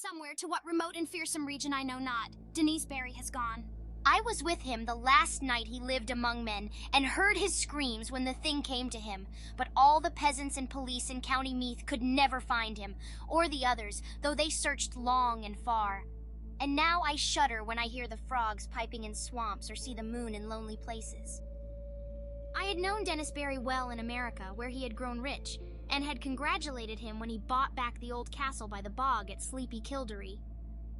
somewhere to what remote and fearsome region I know not. Denise Barry has gone. I was with him the last night he lived among men, and heard his screams when the thing came to him. But all the peasants and police in County Meath could never find him, or the others, though they searched long and far. And now I shudder when I hear the frogs piping in swamps or see the moon in lonely places. I had known Dennis Barry well in America, where he had grown rich, and had congratulated him when he bought back the old castle by the bog at sleepy Kilderry.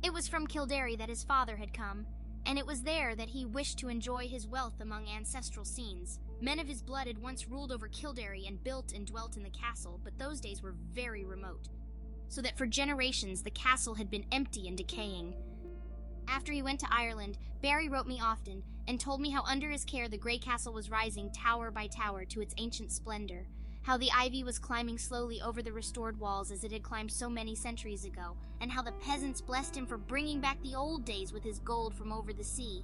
It was from Kilderry that his father had come, and it was there that he wished to enjoy his wealth among ancestral scenes. Men of his blood had once ruled over Kilderry and built and dwelt in the castle, but those days were very remote, so that for generations the castle had been empty and decaying. After he went to Ireland, Barry wrote me often and told me how under his care the grey castle was rising tower by tower to its ancient splendor, how the ivy was climbing slowly over the restored walls as it had climbed so many centuries ago, and how the peasants blessed him for bringing back the old days with his gold from over the sea.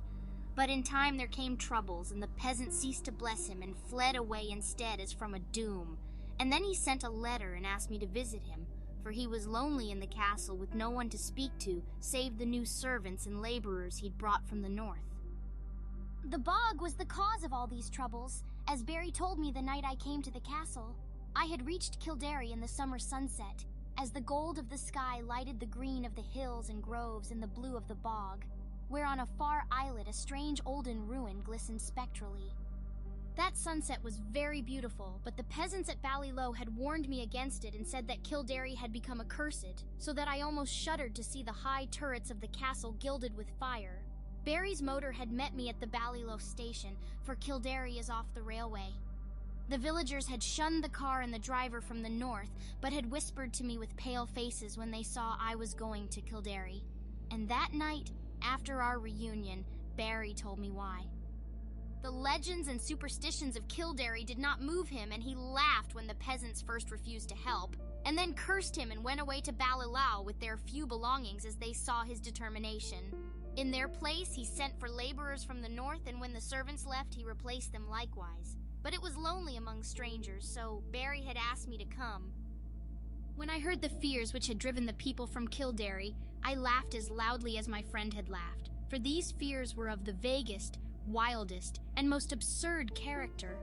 But in time there came troubles, and the peasants ceased to bless him and fled away instead as from a doom. And then he sent a letter and asked me to visit him, for he was lonely in the castle with no one to speak to save the new servants and laborers he'd brought from the north. The bog was the cause of all these troubles, as Barry told me the night I came to the castle. I had reached Kilderry in the summer sunset, as the gold of the sky lighted the green of the hills and groves and the blue of the bog, where on a far islet a strange olden ruin glistened spectrally. That sunset was very beautiful, but the peasants at Ballyloe had warned me against it and said that Kilderry had become accursed, so that I almost shuddered to see the high turrets of the castle gilded with fire. Barry's motor had met me at the Ballyloe station, for Kilderry is off the railway. The villagers had shunned the car and the driver from the north, but had whispered to me with pale faces when they saw I was going to Kilderry. And that night, after our reunion, Barry told me why. The legends and superstitions of Kilderry did not move him, and he laughed when the peasants first refused to help, and then cursed him and went away to Ballyloe with their few belongings as they saw his determination. In their place, he sent for laborers from the north, and when the servants left, he replaced them likewise. But it was lonely among strangers, so Barry had asked me to come. When I heard the fears which had driven the people from Kilderry, I laughed as loudly as my friend had laughed, for these fears were of the vaguest, wildest, and most absurd character.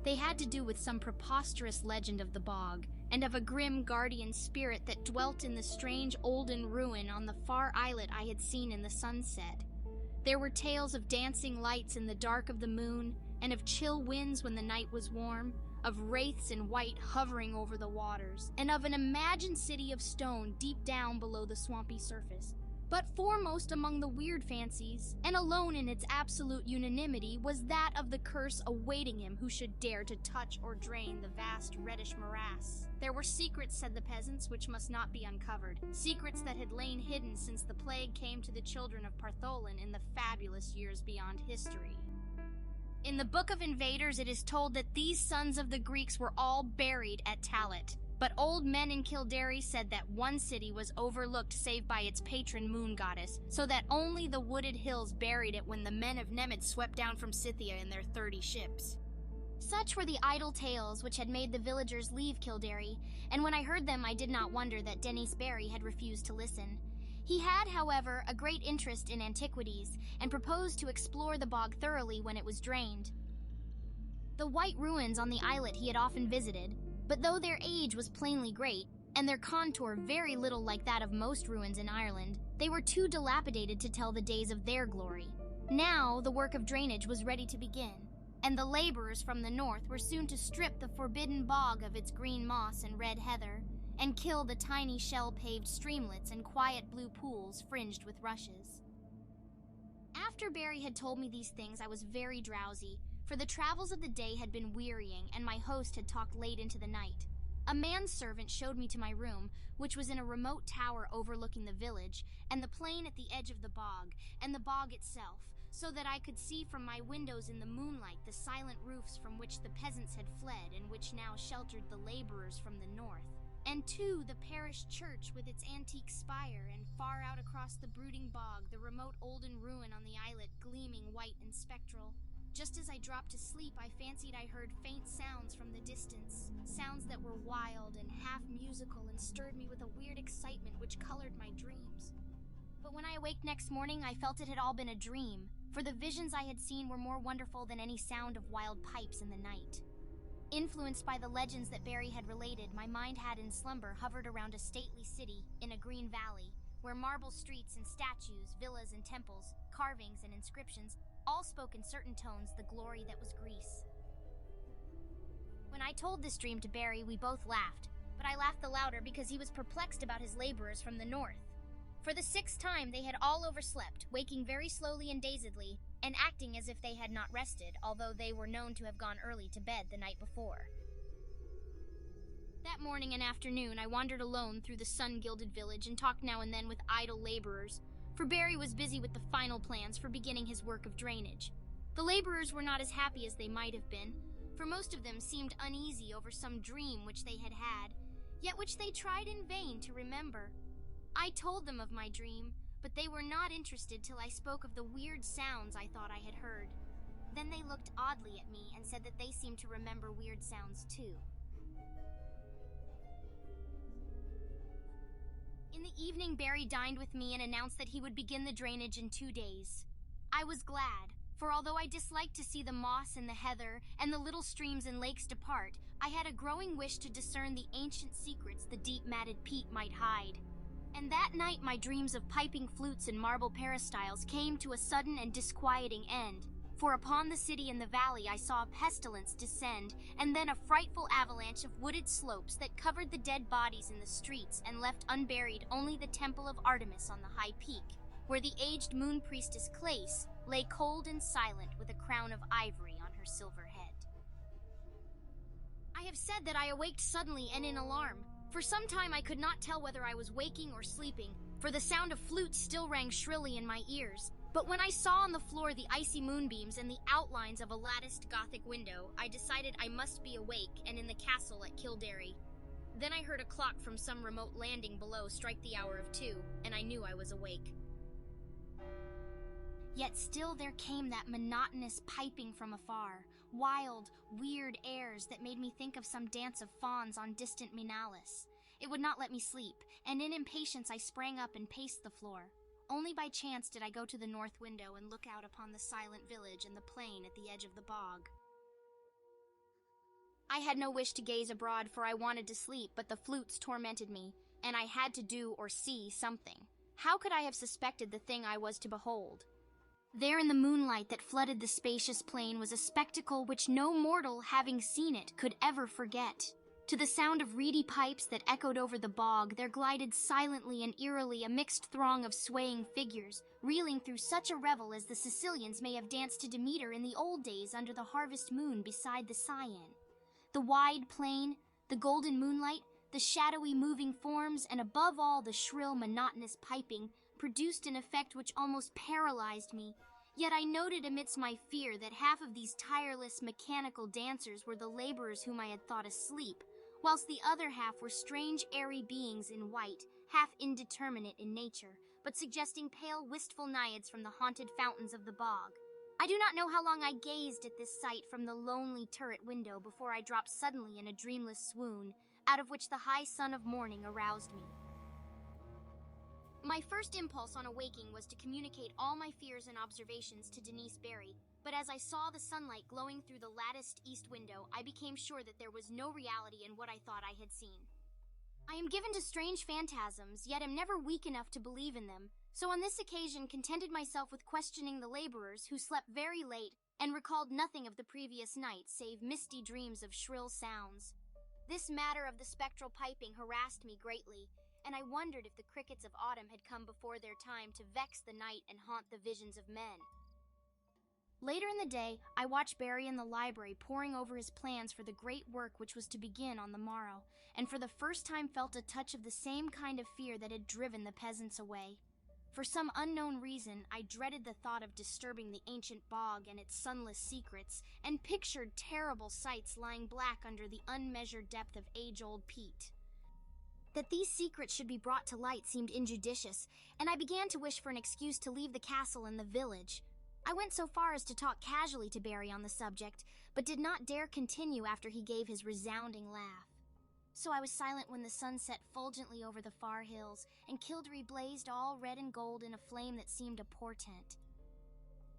They had to do with some preposterous legend of the bog, and of a grim guardian spirit that dwelt in the strange olden ruin on the far islet I had seen in the sunset. There were tales of dancing lights in the dark of the moon, and of chill winds when the night was warm, of wraiths in white hovering over the waters, and of an imagined city of stone deep down below the swampy surface. But foremost among the weird fancies, and alone in its absolute unanimity, was that of the curse awaiting him who should dare to touch or drain the vast reddish morass. There were secrets, said the peasants, which must not be uncovered, secrets that had lain hidden since the plague came to the children of Partholin in the fabulous years beyond history. In the Book of Invaders it is told that these sons of the Greeks were all buried at Talit. But old men in Kilderry said that one city was overlooked save by its patron moon goddess, so that only the wooded hills buried it when the men of Nemed swept down from Scythia in their 30 ships. Such were the idle tales which had made the villagers leave Kilderry, and when I heard them I did not wonder that Dennis Barry had refused to listen. He had, however, a great interest in antiquities, and proposed to explore the bog thoroughly when it was drained. The white ruins on the islet he had often visited, but though their age was plainly great, and their contour very little like that of most ruins in Ireland, they were too dilapidated to tell the days of their glory. Now the work of drainage was ready to begin, and the laborers from the north were soon to strip the forbidden bog of its green moss and red heather, and kill the tiny shell-paved streamlets and quiet blue pools fringed with rushes. After Barry had told me these things, I was very drowsy, for the travels of the day had been wearying, and my host had talked late into the night. A manservant showed me to my room, which was in a remote tower overlooking the village, and the plain at the edge of the bog, and the bog itself, so that I could see from my windows in the moonlight the silent roofs from which the peasants had fled and which now sheltered the laborers from the north. And too, the parish church with its antique spire, and far out across the brooding bog, the remote olden ruin on the islet gleaming white and spectral. Just as I dropped to sleep, I fancied I heard faint sounds from the distance, sounds that were wild and half musical and stirred me with a weird excitement which colored my dreams. awaked next morning, I felt it had all been a dream, for the visions I had seen were more wonderful than any sound of wild pipes in the night. Influenced by the legends that Barry had related, my mind had in slumber hovered around a stately city in a green valley, where marble streets and statues, villas and temples, carvings and inscriptions, all spoke in certain tones the glory that was Greece. When I told this dream to Barry, we both laughed, but I laughed the louder because he was perplexed about his laborers from the north. For the 6th time, they had all overslept, waking very slowly and dazedly, and acting as if they had not rested, although they were known to have gone early to bed the night before. That morning and afternoon, I wandered alone through the sun-gilded village and talked now and then with idle laborers, for Barry was busy with the final plans for beginning his work of drainage. The laborers were not as happy as they might have been, for most of them seemed uneasy over some dream which they had had, yet which they tried in vain to remember. I told them of my dream, but they were not interested till I spoke of the weird sounds I thought I had heard. Then they looked oddly at me and said that they seemed to remember weird sounds too. In the evening, Barry dined with me and announced that he would begin the drainage in 2 days. I was glad, for although I disliked to see the moss and the heather and the little streams and lakes depart, I had a growing wish to discern the ancient secrets the deep matted peat might hide. And that night my dreams of piping flutes and marble peristyles came to a sudden and disquieting end, for upon the city and the valley I saw a pestilence descend, and then a frightful avalanche of wooded slopes that covered the dead bodies in the streets and left unburied only the temple of Artemis on the high peak, where the aged moon priestess Clace lay cold and silent with a crown of ivory on her silver head. I have said that I awaked suddenly and in alarm. For some time I could not tell whether I was waking or sleeping, for the sound of flutes still rang shrilly in my ears. But when I saw on the floor the icy moonbeams and the outlines of a latticed Gothic window, I decided I must be awake and in the castle at Kilderry. Then I heard a clock from some remote landing below strike the hour of 2, and I knew I was awake. Yet still there came that monotonous piping from afar, wild, weird airs that made me think of some dance of fauns on distant Minalis. It would not let me sleep, and in impatience I sprang up and paced the floor. Only by chance did I go to the north window and look out upon the silent village and the plain at the edge of the bog. I had no wish to gaze abroad, for I wanted to sleep, but the flutes tormented me, and I had to do or see something. How could I have suspected the thing I was to behold? There in the moonlight that flooded the spacious plain was a spectacle which no mortal, having seen it, could ever forget. To the sound of reedy pipes that echoed over the bog, there glided silently and eerily a mixed throng of swaying figures, reeling through such a revel as the Sicilians may have danced to Demeter in the old days under the harvest moon beside the Cyane. The wide plain, the golden moonlight, the shadowy moving forms, and above all the shrill, monotonous piping, produced an effect which almost paralyzed me. Yet I noted amidst my fear that half of these tireless, mechanical dancers were the laborers whom I had thought asleep, whilst the other half were strange, airy beings in white, half indeterminate in nature, but suggesting pale, wistful naiads from the haunted fountains of the bog. I do not know how long I gazed at this sight from the lonely turret window before I dropped suddenly in a dreamless swoon, out of which the high sun of morning aroused me. My first impulse on awaking was to communicate all my fears and observations to Denise Barry, but as I saw the sunlight glowing through the latticed east window, I became sure that there was no reality in what I thought I had seen. I am given to strange phantasms, yet am never weak enough to believe in them, so on this occasion contented myself with questioning the laborers, who slept very late and recalled nothing of the previous night save misty dreams of shrill sounds. This matter of the spectral piping harassed me greatly, and I wondered if the crickets of autumn had come before their time to vex the night and haunt the visions of men. Later in the day, I watched Barry in the library poring over his plans for the great work which was to begin on the morrow, and for the first time felt a touch of the same kind of fear that had driven the peasants away. For some unknown reason, I dreaded the thought of disturbing the ancient bog and its sunless secrets, and pictured terrible sights lying black under the unmeasured depth of age-old peat. That these secrets should be brought to light seemed injudicious, and I began to wish for an excuse to leave the castle and the village. I went so far as to talk casually to Barry on the subject, but did not dare continue after he gave his resounding laugh. So I was silent when the sun set fulgently over the far hills, and Kilderry blazed all red and gold in a flame that seemed a portent.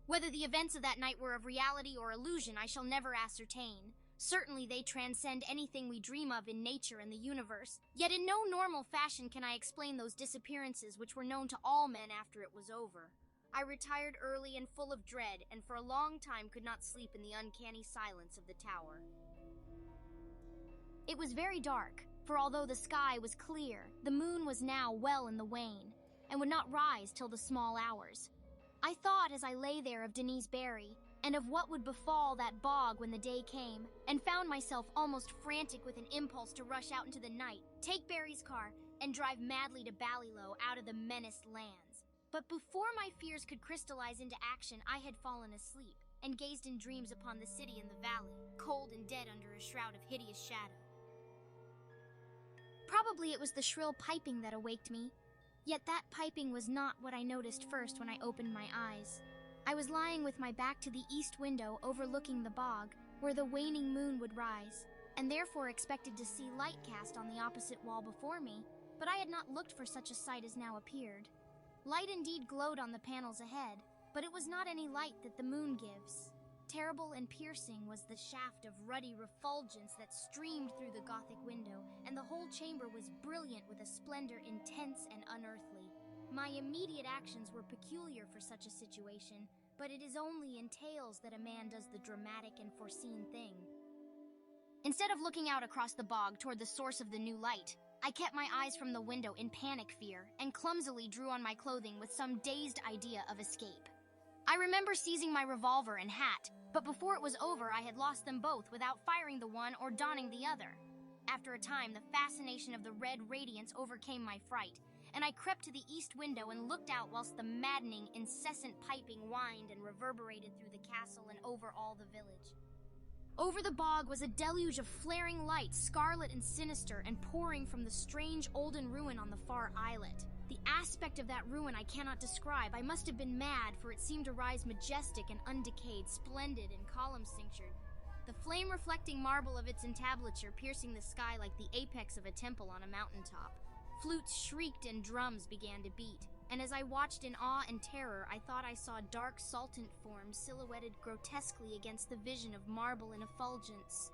Whether the events of that night were of reality or illusion, I shall never ascertain. Certainly they transcend anything we dream of in nature and the universe, yet in no normal fashion can I explain those disappearances which were known to all men after it was over. I retired early and full of dread, and for a long time could not sleep in the uncanny silence of the tower. It was very dark, for although the sky was clear, the moon was now well in the wane, and would not rise till the small hours. I thought as I lay there of Denise Barry, and of what would befall that bog when the day came, and found myself almost frantic with an impulse to rush out into the night, take Barry's car, and drive madly to Ballyloe out of the menaced lands. But before my fears could crystallize into action, I had fallen asleep, and gazed in dreams upon the city and the valley, cold and dead under a shroud of hideous shadow. Probably it was the shrill piping that awaked me, yet that piping was not what I noticed first when I opened my eyes. I was lying with my back to the east window overlooking the bog, where the waning moon would rise, and therefore expected to see light cast on the opposite wall before me, but I had not looked for such a sight as now appeared. Light indeed glowed on the panels ahead, but it was not any light that the moon gives. Terrible and piercing was the shaft of ruddy refulgence that streamed through the Gothic window, and the whole chamber was brilliant with a splendor intense and unearthly. My immediate actions were peculiar for such a situation, but it is only in tales that a man does the dramatic and foreseen thing. Instead of looking out across the bog toward the source of the new light, I kept my eyes from the window in panic fear, and clumsily drew on my clothing with some dazed idea of escape. I remember seizing my revolver and hat, but before it was over I had lost them both without firing the one or donning the other. After a time, the fascination of the Red Radiance overcame my fright, and I crept to the east window and looked out whilst the maddening, incessant piping whined and reverberated through the castle and over all the village. Over the bog was a deluge of flaring light, scarlet and sinister, and pouring from the strange olden ruin on the far islet. The aspect of that ruin I cannot describe. I must have been mad, for it seemed to rise majestic and undecayed, splendid and column-cinctured, the flame-reflecting marble of its entablature piercing the sky like the apex of a temple on a mountaintop. Flutes shrieked and drums began to beat, and as I watched in awe and terror, I thought I saw dark saltant forms silhouetted grotesquely against the vision of marble and effulgence.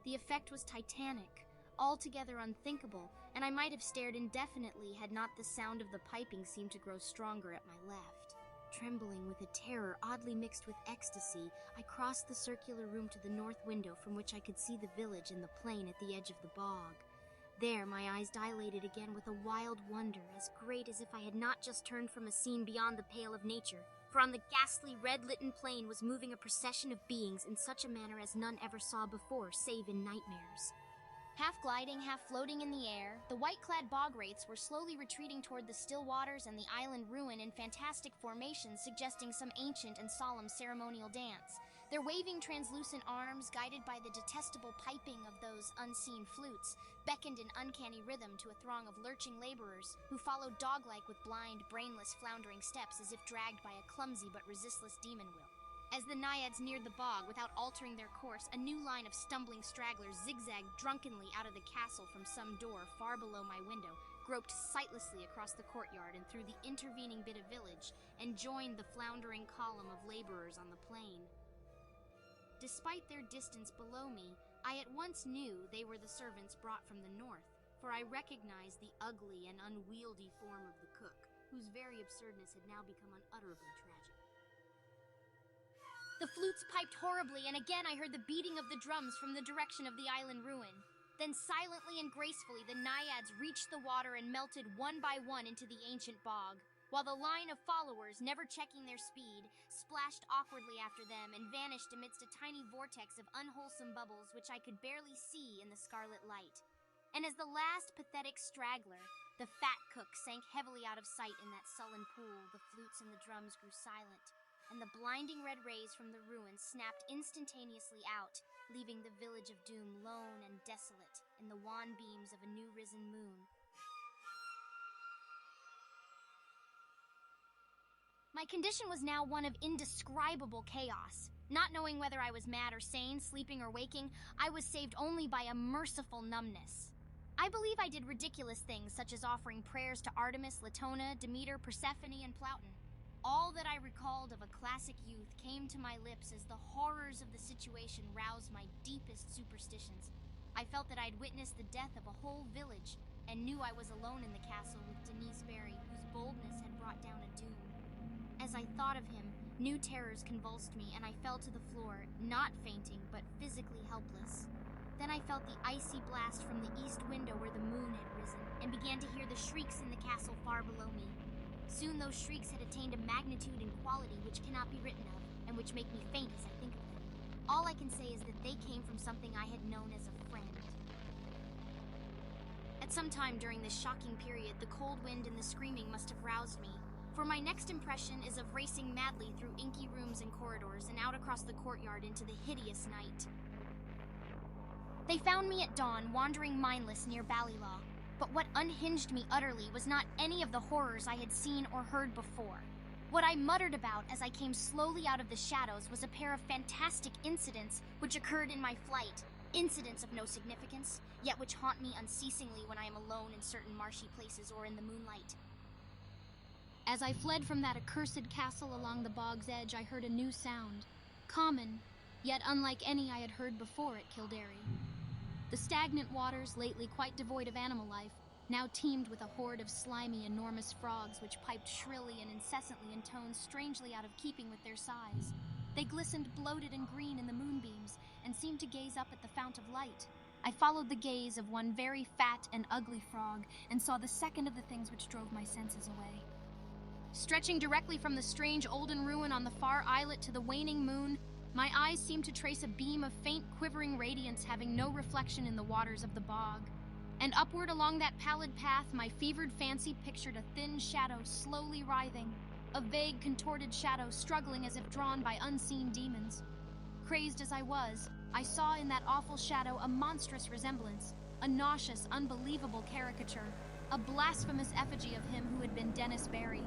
The effect was titanic, altogether unthinkable, and I might have stared indefinitely had not the sound of the piping seemed to grow stronger at my left. Trembling with a terror oddly mixed with ecstasy, I crossed the circular room to the north window from which I could see the village and the plain at the edge of the bog. There, my eyes dilated again with a wild wonder, as great as if I had not just turned from a scene beyond the pale of nature, for on the ghastly red-litten plain was moving a procession of beings in such a manner as none ever saw before, save in nightmares. Half gliding, half floating in the air, the white-clad bog wraiths were slowly retreating toward the still waters and the island ruin in fantastic formations suggesting some ancient and solemn ceremonial dance. Their waving translucent arms, guided by the detestable piping of those unseen flutes, beckoned in uncanny rhythm to a throng of lurching laborers who followed dog-like with blind, brainless, floundering steps as if dragged by a clumsy but resistless demon will. As the naiads neared the bog without altering their course, a new line of stumbling stragglers zigzagged drunkenly out of the castle from some door far below my window, groped sightlessly across the courtyard and through the intervening bit of village, and joined the floundering column of laborers on the plain. Despite their distance below me, I at once knew they were the servants brought from the north, for I recognized the ugly and unwieldy form of the cook, whose very absurdness had now become unutterably tragic. The flutes piped horribly, and again I heard the beating of the drums from the direction of the island ruin. Then silently and gracefully the naiads reached the water and melted one by one into the ancient bog, while the line of followers, never checking their speed, splashed awkwardly after them and vanished amidst a tiny vortex of unwholesome bubbles which I could barely see in the scarlet light. And as the last pathetic straggler, the fat cook, sank heavily out of sight in that sullen pool, the flutes and the drums grew silent, and the blinding red rays from the ruins snapped instantaneously out, leaving the village of doom lone and desolate in the wan beams of a new risen moon. My condition was now one of indescribable chaos. Not knowing whether I was mad or sane, sleeping or waking, I was saved only by a merciful numbness. I believe I did ridiculous things such as offering prayers to Artemis, Latona, Demeter, Persephone, and Ploughton. All that I recalled of a classic youth came to my lips as the horrors of the situation roused my deepest superstitions. I felt that I'd witnessed the death of a whole village and knew I was alone in the castle with Denise Barry, whose boldness had brought down a doom. As I thought of him, new terrors convulsed me and I fell to the floor, not fainting, but physically helpless. Then I felt the icy blast from the east window where the moon had risen and began to hear the shrieks in the castle far below me. Soon those shrieks had attained a magnitude and quality which cannot be written of, and which make me faint as I think of them. All I can say is that they came from something I had known as a friend. At some time during this shocking period, the cold wind and the screaming must have roused me, for my next impression is of racing madly through inky rooms and corridors and out across the courtyard into the hideous night. They found me at dawn, wandering mindless near Ballylaw. But what unhinged me utterly was not any of the horrors I had seen or heard before. What I muttered about as I came slowly out of the shadows was a pair of fantastic incidents which occurred in my flight. Incidents of no significance, yet which haunt me unceasingly when I am alone in certain marshy places or in the moonlight. As I fled from that accursed castle along the bog's edge, I heard a new sound. Common, yet unlike any I had heard before at Kilderry. The stagnant waters, lately quite devoid of animal life, now teemed with a horde of slimy, enormous frogs which piped shrilly and incessantly in tones strangely out of keeping with their size. They glistened bloated and green in the moonbeams and seemed to gaze up at the fount of light. I followed the gaze of one very fat and ugly frog and saw the second of the things which drove my senses away. Stretching directly from the strange olden ruin on the far islet to the waning moon, my eyes seemed to trace a beam of faint, quivering radiance having no reflection in the waters of the bog. And upward along that pallid path, my fevered fancy pictured a thin shadow slowly writhing, a vague, contorted shadow struggling as if drawn by unseen demons. Crazed as I was, I saw in that awful shadow a monstrous resemblance, a nauseous, unbelievable caricature, a blasphemous effigy of him who had been Dennis Barry.